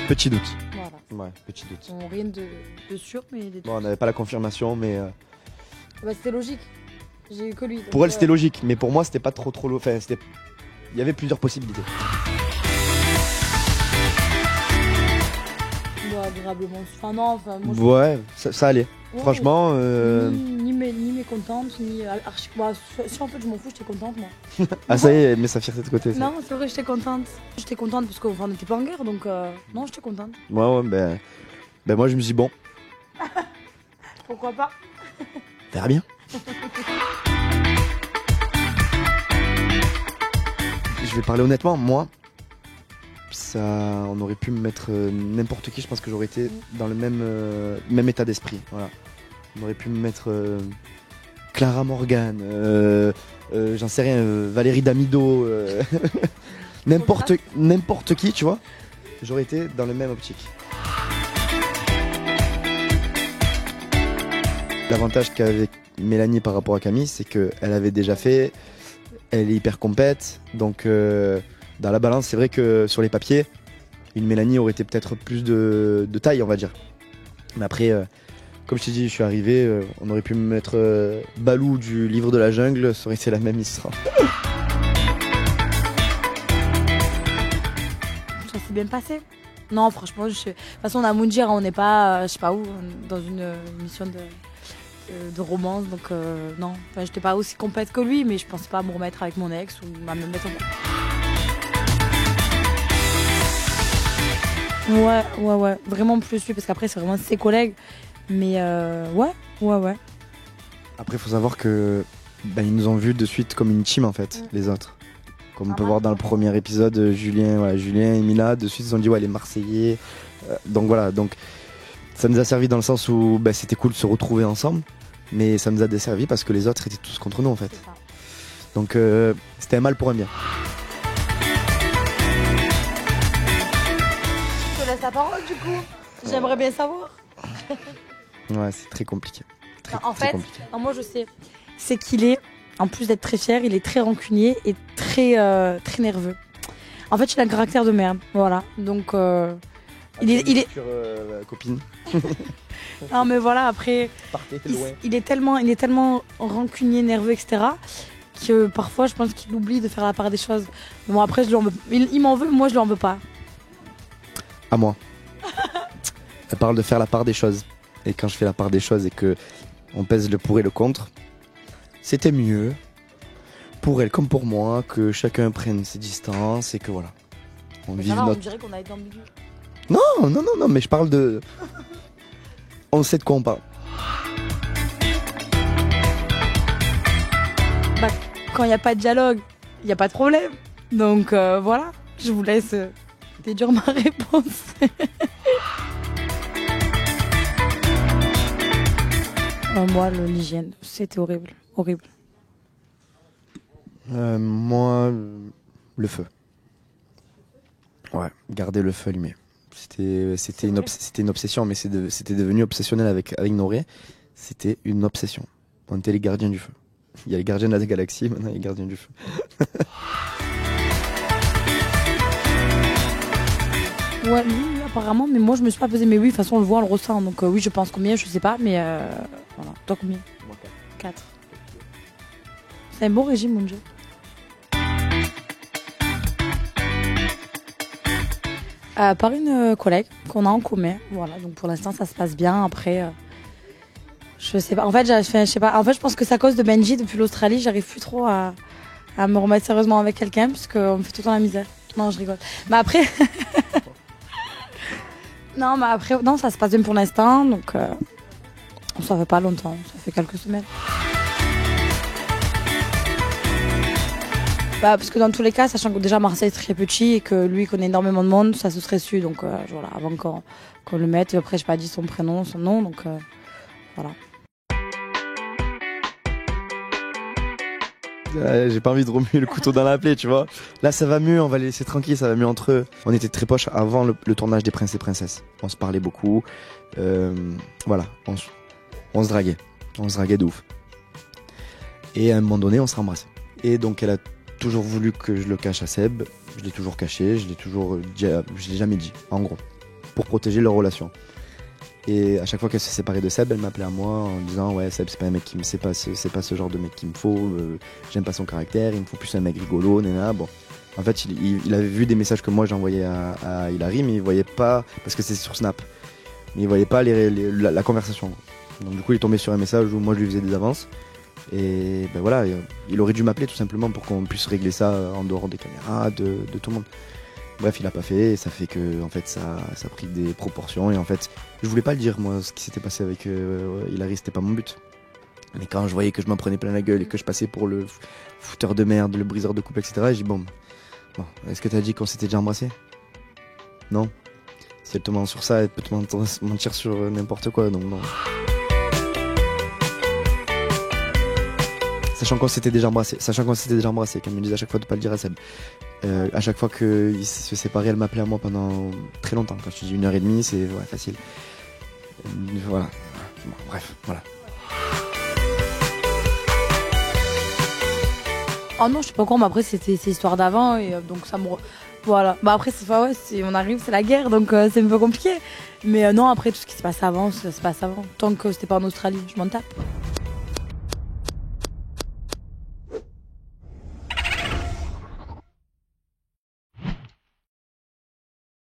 Petit doute. Voilà. Ouais, petit doute. Bon, rien de sûr, mais des Bon, on n'avait pas la confirmation, mais Bah, c'était logique. J'ai eu que lui. donc, pour elle c'était logique, mais pour moi c'était pas trop enfin, il y avait plusieurs possibilités. Bah, agréablement. Enfin, non, enfin, moi, Ouais, ça allait. Ouais, Franchement, ni mécontente, ni archi. Bah, si en fait je m'en fous, j'étais contente moi. ah ça y est, mais sa fierté de côté. Ça. Non, c'est vrai, j'étais contente. J'étais contente parce qu'on n'était pas en guerre, donc non, j'étais contente. Ouais, ben moi je me suis dit bon, Pourquoi pas? on verra bien. Je vais parler honnêtement, moi, ça, on aurait pu me mettre n'importe qui, je pense que j'aurais été dans le même état d'esprit. Voilà. On aurait pu me mettre Clara Morgan, j'en sais rien, Valérie Damido, n'importe qui, tu vois. J'aurais été dans le même optique. L'avantage qu'avait Mélanie par rapport à Camille, c'est qu'elle avait déjà fait, elle est hyper compète, donc dans la balance, c'est vrai que sur les papiers, une Mélanie aurait été peut-être plus de taille, on va dire. Mais après, comme je t'ai dit, je suis arrivé, on aurait pu me mettre Balou du livre de la jungle, ça aurait été la même histoire. Ça s'est bien passé. Non, franchement, de toute façon, on a Moundir, on n'est pas, je sais pas où, dans une émission de romance, donc non. Enfin, j'étais pas aussi complète que lui, mais je pensais pas me remettre avec mon ex ou à me mettre en... Ouais, vraiment plus lui, parce qu'après, c'est vraiment ses collègues. Mais ouais. Après, il faut savoir que ils nous ont vus de suite comme une team en fait, les autres. Comme on peut voir dans le premier épisode, Julien et Mila, de suite ils ont dit ouais les Marseillais. Donc voilà, donc ça nous a servi dans le sens où c'était cool de se retrouver ensemble, mais ça nous a desservi parce que les autres étaient tous contre nous en fait. Donc c'était un mal pour un bien. Je te laisse la parole du coup. J'aimerais bien savoir. Ouais, c'est très compliqué. En fait, moi je sais, c'est qu'il est, en plus d'être très fier, il est très rancunier et très nerveux. En fait, il a un caractère de merde, voilà. Donc, il est copine. Non, mais voilà, après, il est tellement rancunier, nerveux, etc. que parfois, je pense qu'il oublie de faire la part des choses. Bon, après, il m'en veut, moi, je lui en veux pas. À moi. Elle parle de faire la part des choses. Et quand je fais la part des choses et que on pèse le pour et le contre, c'était mieux pour elle comme pour moi que chacun prenne ses distances et que voilà. On dirait qu'on a été ambigu. Non, mais je parle de... On sait de quoi on parle. Bah, quand il n'y a pas de dialogue, il n'y a pas de problème. Donc voilà, je vous laisse déduire ma réponse. Moi, l'hygiène, c'était horrible. Moi, le feu. Ouais, garder le feu allumé. C'était une obsession, mais c'était devenu obsessionnel avec Noré. C'était une obsession. On était les gardiens du feu. Il y a les gardiens de la galaxie, maintenant il y a les gardiens du feu. Ouais, lui, apparemment, mais moi je me suis pas pesée. Mais oui, de toute façon, on le voit, on le ressent. Donc oui, je pense combien, je sais pas, mais voilà. Toi, combien? Moi, 4. C'est un bon régime, mon Dieu. Par une collègue qu'on a en commun. Voilà, donc pour l'instant, ça se passe bien. Après, je sais pas. En fait, je sais pas. En fait, je pense que c'est à cause de Benji, depuis l'Australie, j'arrive plus trop à me remettre sérieusement avec quelqu'un, parce qu'on me fait tout le temps la misère. Non, je rigole. Mais après... Non, ça se passe bien pour l'instant, donc ça fait pas longtemps, ça fait quelques semaines. Parce que dans tous les cas, sachant que déjà Marseille est très petit et que lui connaît énormément de monde, ça se serait su, donc voilà, avant qu'on le mette. Et après, j'ai pas dit son prénom, son nom, donc voilà. J'ai pas envie de remuer le couteau dans la plaie, tu vois. Là, ça va mieux, on va les laisser tranquilles, ça va mieux entre eux. On était très proches avant le tournage des Princes et Princesses. On se parlait beaucoup. Voilà, on se draguait. On se draguait de ouf. Et à un moment donné, on se rembrassait. Et donc, elle a toujours voulu que je le cache à Seb. Je l'ai toujours caché, je l'ai jamais dit, en gros. pour protéger leur relation. Et à chaque fois qu'elle s'est séparée de Seb, elle m'appelait à moi en disant ouais Seb c'est pas un mec qui me c'est pas ce genre de mec qu'il me faut, j'aime pas son caractère, il me faut plus un mec rigolo, nana. Bon, en fait il avait vu des messages que moi j'envoyais à Hilary, mais il voyait pas parce que c'est sur Snap, mais il voyait pas la conversation. Donc du coup il est tombé sur un message où moi je lui faisais des avances et ben voilà, il aurait dû m'appeler tout simplement pour qu'on puisse régler ça en dehors des caméras, de tout le monde. Bref, il a pas fait et ça fait que en fait ça a pris des proportions et en fait je voulais pas le dire moi ce qui s'était passé avec Hilary, c'était pas mon but. Mais quand je voyais que je m'en prenais plein la gueule et que je passais pour le fouteur de merde, le briseur de couple, etc. J'ai dit bon, est-ce que t'as dit qu'on s'était déjà embrassé? Non. Si elle te ment sur ça, elle peut te mentir sur n'importe quoi, donc non. Sachant qu'on s'était déjà embrassé, qu'elle me disait à chaque fois de pas le dire à Seb. À chaque fois qu'ils se séparaient, elle m'appelait à moi pendant très longtemps. Quand je te dis 1h30, c'est facile. Voilà. Bon, bref, voilà. Oh non, je sais pas quoi, mais après c'était ces histoires d'avant et donc ça me. Voilà. Bah après, on arrive, c'est la guerre, donc c'est un peu compliqué. Mais non, après tout ce qui se passe avant, ça se passe avant. Tant que c'était pas en Australie, je m'en tape.